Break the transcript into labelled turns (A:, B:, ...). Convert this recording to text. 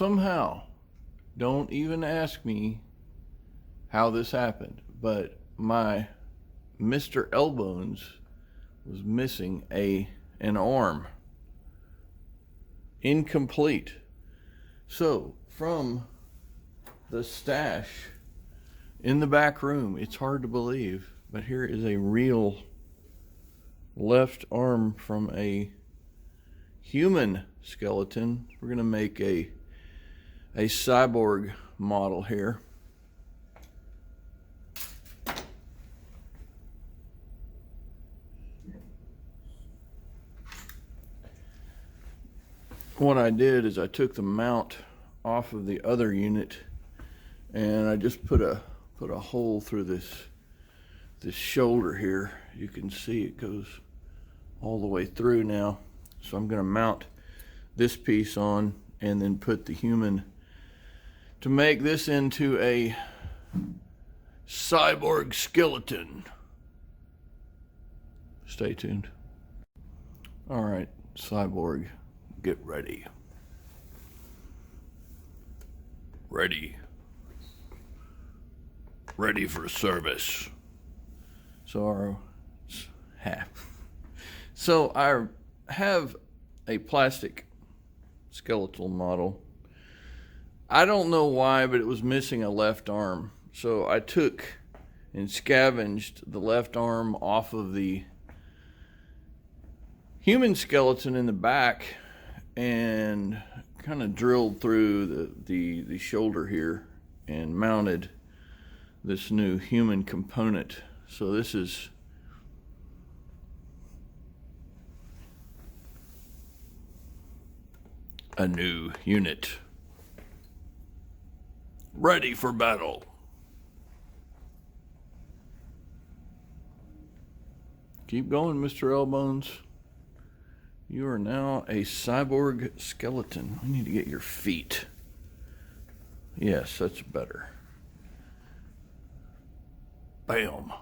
A: somehow, don't even ask me how this happened, but my Mr. Elbones was missing an arm. Incomplete. So, from the stash in the back room, it's hard to believe, but here is a real left arm from a human skeleton. We're going to make a cyborg model here. What I did is I took the mount off of the other unit and I just put a hole through this shoulder here. You can see it goes all the way through now. So I'm going to mount this piece on and then put the human to make this into a cyborg skeleton. Stay tuned. All right, cyborg, get ready. Ready for service. So I have a plastic skeletal model. I don't know why, but it was missing a left arm. So I took and scavenged the left arm off of the human skeleton in the back and kind of drilled through the shoulder here and mounted this new human component. So this is a new unit ready for battle. Keep going, Mr. Elbones. You are now a cyborg skeleton. I need to get your feet. Yes, that's better. Bam.